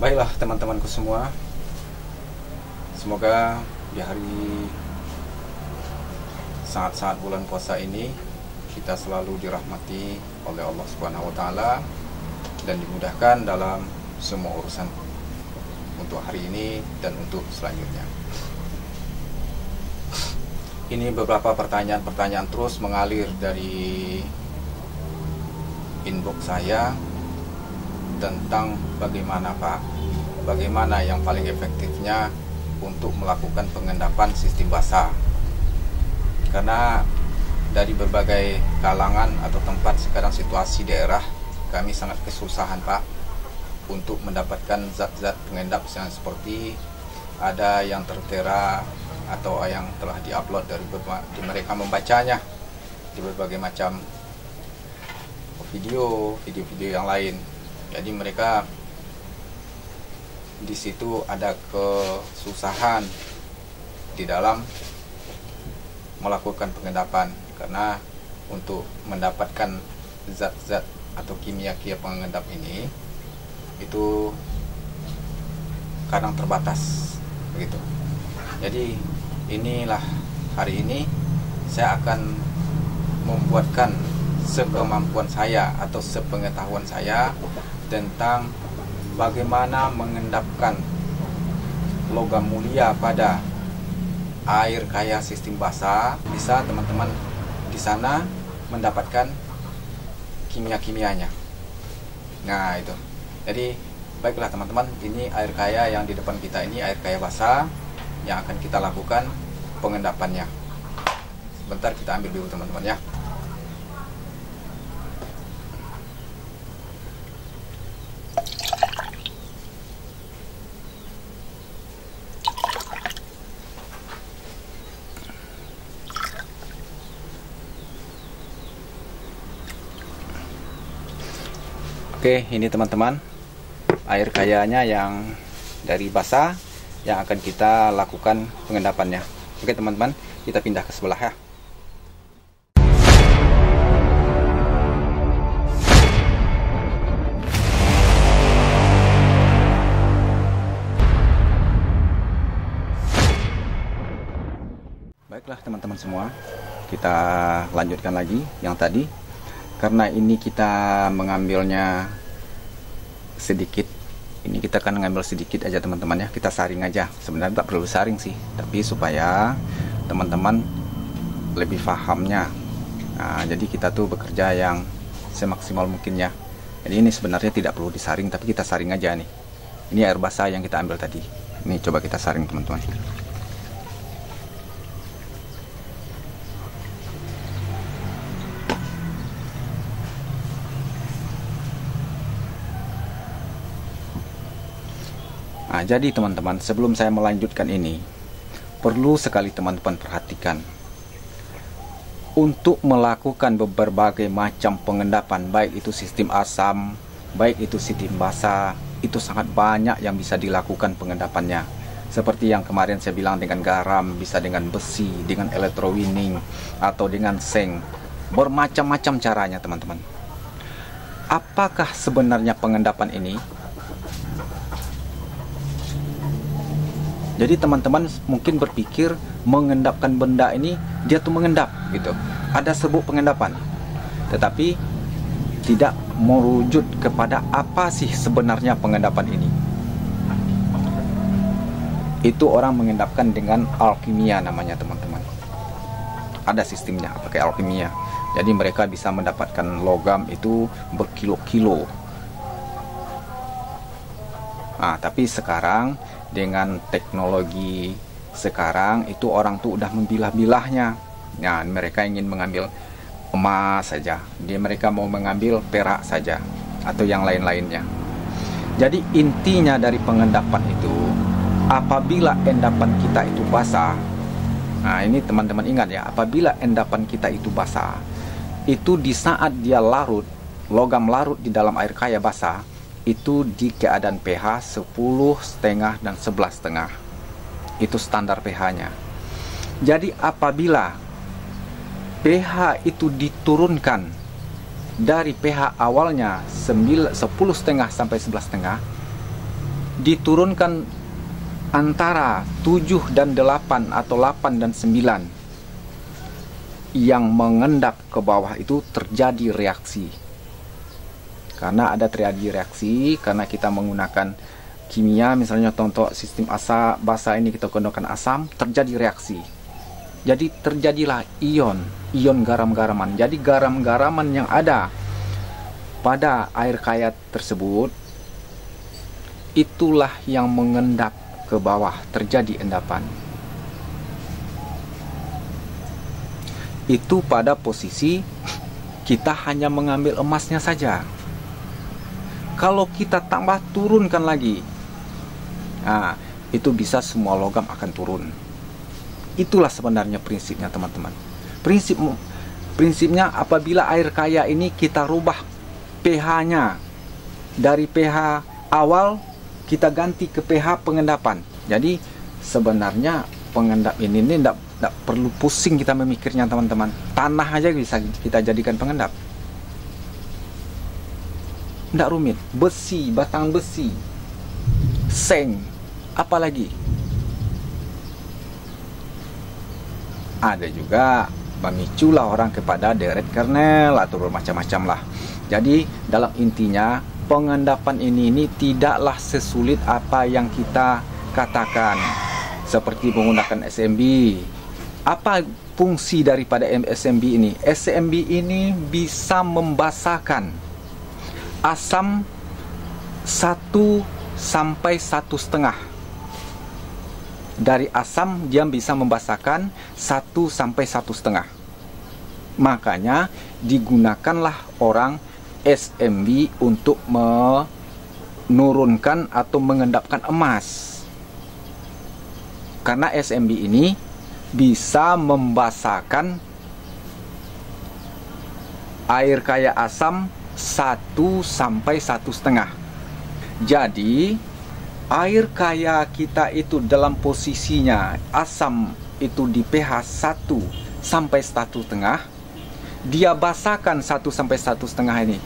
Baiklah teman-temanku semua, semoga di hari saat-saat bulan puasa ini kita selalu dirahmati oleh Allah Subhanahu wa Ta'ala dan dimudahkan dalam semua urusan untuk hari ini dan untuk selanjutnya. Ini beberapa pertanyaan-pertanyaan terus mengalir dari inbox saya tentang bagaimana yang paling efektifnya untuk melakukan pengendapan sistem basah. Karena dari berbagai kalangan atau tempat sekarang situasi daerah kami sangat kesusahan Pak untuk mendapatkan zat-zat pengendap yang seperti ada yang tertera atau yang telah diupload dari mereka membacanya di berbagai macam video yang lain. Jadi mereka di situ ada kesusahan di dalam melakukan pengendapan karena untuk mendapatkan zat-zat atau kimia pengendap ini itu kadang terbatas begitu. Jadi inilah hari ini saya akan membuatkan sekemampuan saya atau sepengetahuan saya tentang bagaimana mengendapkan logam mulia pada air kaya sistem basah. Bisa teman-teman di sana mendapatkan kimia-kimianya. Nah itu. Jadi baiklah teman-teman, ini air kaya yang di depan kita ini air kaya basah yang akan kita lakukan pengendapannya. Sebentar kita ambil dulu teman-teman ya. Oke, ini teman-teman air kayanya yang dari basah yang akan kita lakukan pengendapannya. Oke teman-teman, kita pindah ke sebelah ya. Baiklah teman-teman semua, kita lanjutkan lagi yang tadi. Karena ini kita mengambilnya sedikit, ini kita akan mengambil sedikit aja teman-teman ya, kita saring aja. Sebenarnya tak perlu saring sih, tapi supaya teman-teman lebih pahamnya. Nah, jadi kita tuh bekerja yang semaksimal mungkinnya. Jadi ini sebenarnya tidak perlu disaring, tapi kita saring aja nih. Ini air basah yang kita ambil tadi. Ini coba kita saring teman-teman. Nah, jadi teman-teman, sebelum saya melanjutkan ini, perlu sekali teman-teman perhatikan. Untuk melakukan berbagai macam pengendapan, baik itu sistem asam, baik itu sistem basah, itu sangat banyak yang bisa dilakukan pengendapannya. Seperti yang kemarin saya bilang dengan garam, bisa dengan besi, dengan electrowinning, atau dengan seng. Bermacam-macam caranya teman-teman. Apakah sebenarnya pengendapan ini? Jadi teman-teman mungkin berpikir mengendapkan benda ini dia tuh mengendap gitu. Ada sebut pengendapan. Tetapi tidak merujuk kepada apa sih sebenarnya pengendapan ini. Itu orang mengendapkan dengan alkimia namanya teman-teman. Ada sistemnya pakai alkimia. Jadi mereka bisa mendapatkan logam itu berkilo-kilo. Nah, tapi sekarang dengan teknologi sekarang itu orang tuh udah membilah-bilahnya. Nah, mereka ingin mengambil emas saja, mereka mau mengambil perak saja atau yang lain-lainnya. Jadi intinya dari pengendapan itu, apabila endapan kita itu basah. Nah, ini teman-teman ingat ya, apabila endapan kita itu basah, itu di saat dia larut, logam larut di dalam air kaya basah, itu di keadaan pH 10,5 dan 11,5. Itu standar pH-nya. Jadi apabila pH itu diturunkan dari pH awalnya 10,5 sampai 11,5, diturunkan antara 7 dan 8 atau 8 dan 9 yang mengendap ke bawah itu terjadi reaksi. Karena ada terjadi reaksi, karena kita menggunakan kimia, misalnya contoh sistem basa ini kita gunakan asam, terjadi reaksi. Jadi terjadilah ion garam-garaman. Jadi garam-garaman yang ada pada air kaya tersebut, itulah yang mengendap ke bawah, terjadi endapan. Itu pada posisi kita hanya mengambil emasnya saja. Kalau kita tambah turunkan lagi, nah, itu bisa semua logam akan turun. Itulah sebenarnya prinsipnya, teman-teman. Prinsipnya apabila air kaya ini kita rubah pH-nya dari pH awal kita ganti ke pH pengendapan. Jadi sebenarnya pengendap ini tidak perlu pusing kita memikirnya, teman-teman. Tanah aja bisa kita jadikan pengendap. Tidak rumit. Besi, batang besi, seng, apalagi. Ada juga memiculah orang kepada deret kernel atau bermacam-macam lah. Jadi dalam intinya pengendapan ini tidaklah sesulit apa yang kita katakan. Seperti menggunakan SMB. Apa fungsi daripada SMB ini? SMB ini bisa membasahkan asam 1 sampai 1,5. Dari asam dia bisa membasahkan 1 sampai 1,5. Makanya digunakanlah orang SMB untuk menurunkan atau mengendapkan emas. Karena SMB ini bisa membasahkan air kaya asam 1 sampai 1,5. Jadi air kaya kita itu dalam posisinya asam itu di pH 1 sampai 1,5, dia basahkan 1 sampai 1,5 ini,